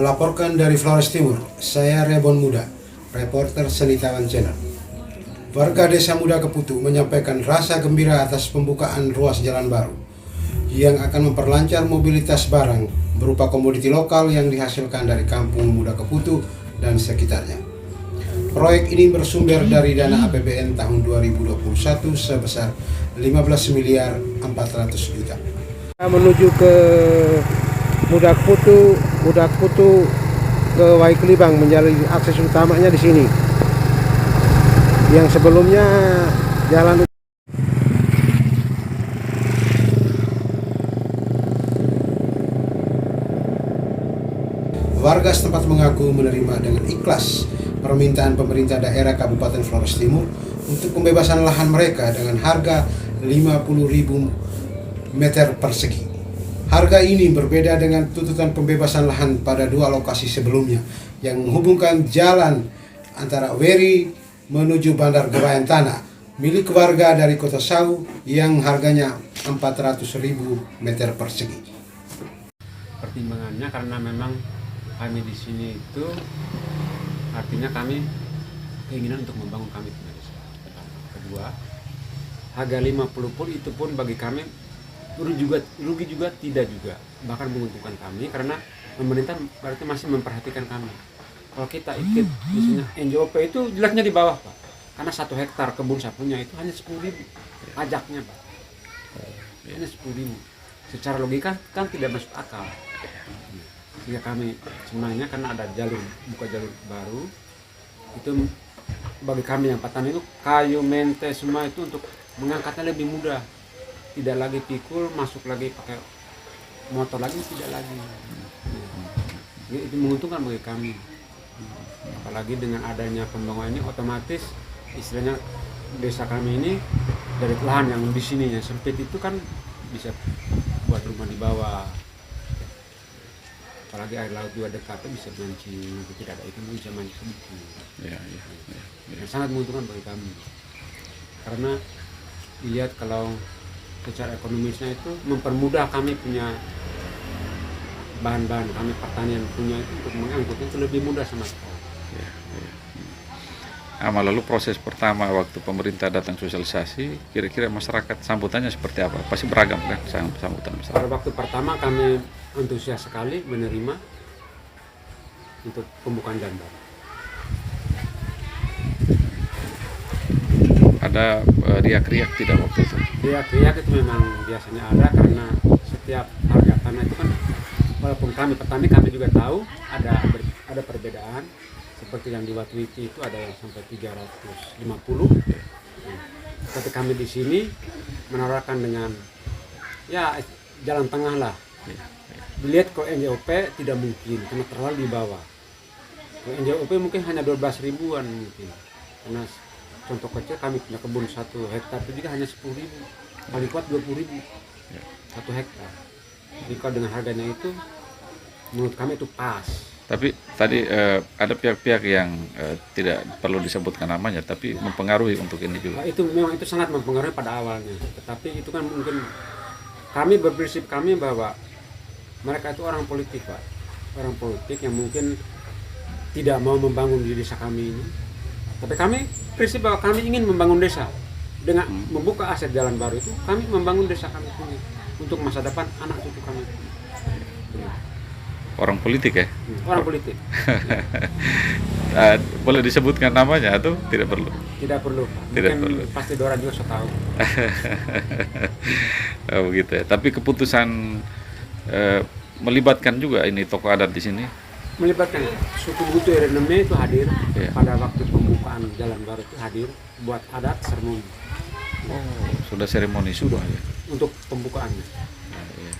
Melaporkan dari Flores Timur, saya Rebon Muda, reporter Senitawan Channel. Warga Desa Muda Keputu menyampaikan rasa gembira atas pembukaan ruas jalan baru yang akan memperlancar mobilitas barang berupa komoditi lokal yang dihasilkan dari Kampung Muda Keputu dan sekitarnya. Proyek ini bersumber dari dana APBN tahun 2021 sebesar 15 miliar 400 juta. Menuju ke Muda Keputu ke Waikelibang menjadi akses utamanya di sini. Yang sebelumnya jalan warga setempat mengaku menerima dengan ikhlas permintaan pemerintah daerah Kabupaten Flores Timur untuk pembebasan lahan mereka dengan harga 50.000 meter persegi. Harga ini berbeda dengan tuntutan pembebasan lahan pada dua lokasi sebelumnya yang menghubungkan jalan antara Weri menuju Bandar Gebayan Tanah milik warga dari Kota Sau yang harganya 400.000 meter persegi. Pertimbangannya karena memang kami di sini itu artinya kami keinginan untuk membangun kami punya desa. Kedua, harga 50 pun itu pun bagi kami rugi juga tidak juga, bahkan menguntungkan kami karena pemerintah berarti masih memperhatikan kami. Kalau kita ikut misalnya NJOP itu jelasnya di bawah Pak, karena 1 hektar kebun sapunya itu hanya 10.000 pajaknya Pak, hanya 10.000. Secara logika kan tidak masuk akal. Sehingga kami senangnya karena ada buka jalur baru itu bagi kami yang petani itu kayu mente semua itu untuk mengangkatnya lebih mudah. Tidak lagi pikul, masuk lagi pakai motor lagi, tidak lagi. Itu menguntungkan bagi kami. Apalagi dengan adanya pembangunan ini otomatis istilahnya desa kami ini dari lahan yang di sini yang sempit itu kan bisa buat rumah di bawah. Apalagi air laut juga dekat, bisa mancing, tidak ada ikan bisa mancing sedikit. Sangat menguntungkan bagi kami. Karena lihat kalau secara ekonomisnya itu mempermudah kami punya bahan-bahan kami pertanian punya itu untuk mengangkut itu lebih mudah sama sekali. Lalu proses pertama waktu pemerintah datang sosialisasi, kira-kira masyarakat sambutannya seperti apa? Pasti beragam kan sambutan masyarakat. Pada waktu pertama kami antusias sekali menerima untuk pembukaan jalan baru. Ada riak-riak tidak waktu itu? Riak-riak itu memang biasanya ada karena setiap harga tanah itu kan walaupun kami petani kami juga tahu ada perbedaan seperti yang di Watwiti itu ada yang sampai 350. Tapi kami di sini menawarkan dengan ya jalan tengah lah. Dilihat kalau NJOP tidak mungkin karena terlalu di bawah. Kalau NJOP mungkin hanya 12 ribuan mungkin. Karena contoh kecil kami punya kebun 1 hektar itu juga hanya 10.000, paling kuat 20.000 1 hektar. Jadi kalau dengan harganya itu menurut kami itu pas. Tapi tadi ada pihak-pihak yang tidak perlu disebutkan namanya, tapi mempengaruhi untuk ini juga. Itu memang itu sangat mempengaruhi pada awalnya. Tetapi itu kan mungkin kami berprinsip kami bahwa mereka itu orang politik Pak, orang politik yang mungkin tidak mau membangun di desa kami ini. Tapi kami prinsip bahwa kami ingin membangun desa dengan membuka aset jalan baru itu kami membangun desa kami punya untuk masa depan anak cucu kami. Orang politik ya? Orang politik. Boleh disebutkan namanya atau tidak perlu? Tidak perlu. Tidak Mungkin perlu. pasti Dora juga sudah tahu. Oh, begitu ya. Tapi keputusan melibatkan juga ini tokoh adat di sini. Melibatkan suku Butu Reneme itu hadir Ya. pada waktu pembukaan jalan baru itu hadir buat adat sermon. Oh, sudah seremoni semua ya. untuk pembukaannya. Iya.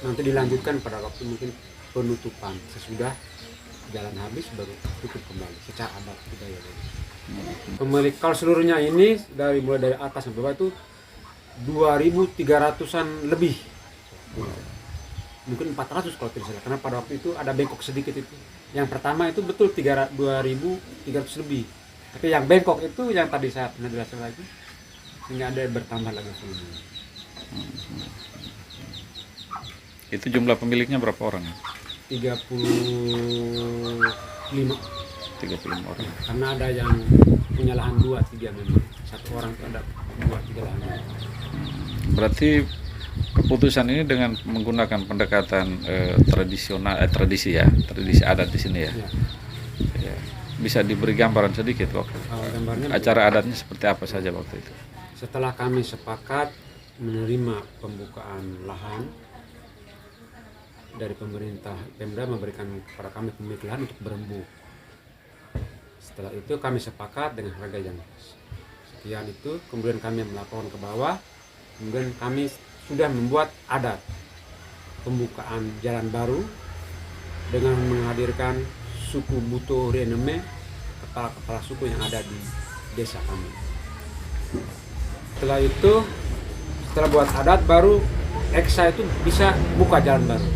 Nanti dilanjutkan pada waktu mungkin penutupan, sesudah jalan habis baru tutup kembali secara adat budaya. Pemilik kalau seluruhnya ini mulai dari atas sampai bawah itu 2.300-an lebih. Mungkin 400 kalau tidak salah, karena pada waktu itu ada bengkok sedikit itu. Yang pertama itu betul 2.300 lebih. Tapi yang bengkok itu yang tadi saya pernah jelaskan lagi, hingga ada yang bertambah lagi semuanya. Itu jumlah pemiliknya berapa orang? 35, 35 orang. karena ada yang punya lahan 2-3 memang. Satu orang itu ada 2-3 lahan. Berarti keputusan ini dengan menggunakan pendekatan tradisi adat di sini ya. Ya. Ya. Bisa diberi gambaran sedikit waktu Gambarnya acara adatnya seperti apa saja waktu itu? setelah kami sepakat menerima pembukaan lahan dari pemerintah, Pemda memberikan kepada kami pemilik lahan untuk berembuk. Setelah itu kami sepakat dengan harga yang sekian itu, kemudian kami melaporkan ke bawah, kemudian kami sudah membuat adat pembukaan jalan baru dengan menghadirkan suku Buto Rieneme, kepala-kepala suku yang ada di desa kami. Setelah itu, setelah buat adat baru, Eksa itu bisa buka jalan baru.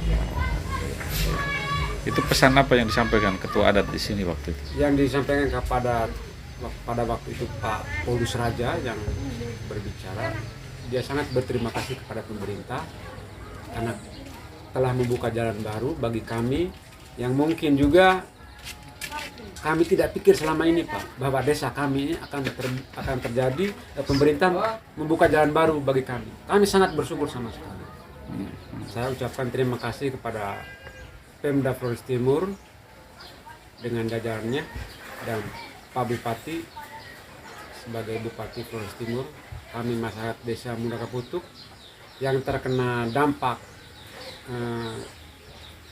Itu pesan apa yang disampaikan ketua adat di sini waktu itu? Yang disampaikan pada waktu itu Pak Polus Raja yang berbicara, dia sangat berterima kasih kepada pemerintah karena telah membuka jalan baru bagi kami yang mungkin juga kami tidak pikir selama ini, Pak, bahwa desa kami ini akan terjadi pemerintah membuka jalan baru bagi kami. Kami sangat bersyukur sama sekali. Saya ucapkan terima kasih kepada Pemda Flores Timur dengan jajarannya dan Pak Bupati sebagai Bupati Flores Timur, kami masyarakat Desa Muda Kaputuk yang terkena dampak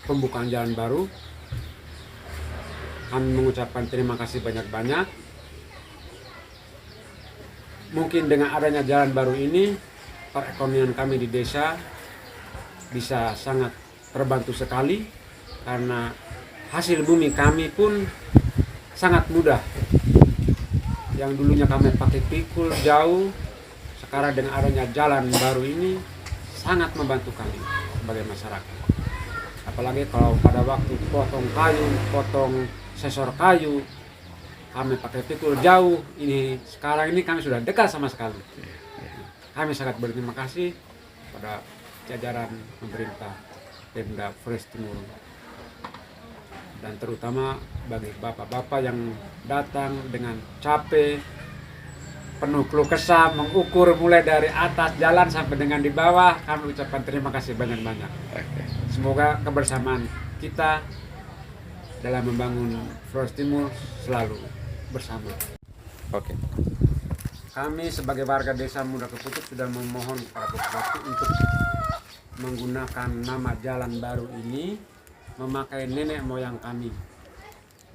pembukaan jalan baru. Kami mengucapkan terima kasih banyak-banyak. Mungkin dengan adanya jalan baru ini, perekonomian kami di desa bisa sangat terbantu sekali. Karena hasil bumi kami pun sangat mudah. Yang dulunya kami pakai pikul jauh, sekarang dengan adanya jalan baru ini sangat membantu kami sebagai masyarakat. Apalagi kalau pada waktu potong kayu, potong sesor kayu, kami pakai pikul jauh. Ini sekarang ini kami sudah dekat sama sekali. Kami sangat berterima kasih pada jajaran pemerintah Pemda Flores Timur. Dan terutama bagi bapak-bapak yang datang dengan capek, penuh keluh kesah, mengukur mulai dari atas jalan sampai dengan di bawah, kami ucapkan terima kasih banyak-banyak. Semoga kebersamaan kita dalam membangun Flores Timur selalu bersama. Oke. Kami sebagai warga Desa Muda Kaputuk sudah memohon kepada Bupati untuk menggunakan nama jalan baru ini memakai nenek moyang kami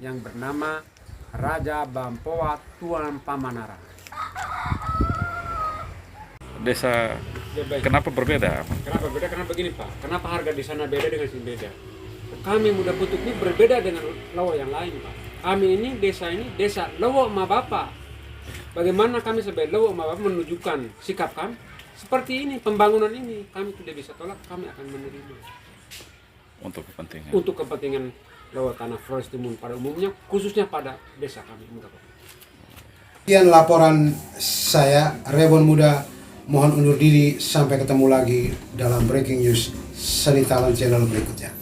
yang bernama Raja Bampoa Tuan Pamanara. Desa kenapa berbeda? Kenapa beda? Karena begini, Pak. Kenapa harga di sana beda dengan sini beda? Kami Muda Putuk ini berbeda dengan Lowo yang lain, Pak. Kami ini desa Lowo Ma Bapa. Bagaimana kami sebagai Lowo Ma Bapa menunjukkan sikap kami seperti ini, pembangunan ini kami tidak bisa tolak, kami akan menerima. Untuk kepentingan. Untuk kepentingan Lowo Tanah Flores Timur pada umumnya, khususnya pada desa kami. Sekian laporan saya, Rebon Muda, mohon undur diri, sampai ketemu lagi dalam Breaking News Seni Talent Channel berikutnya.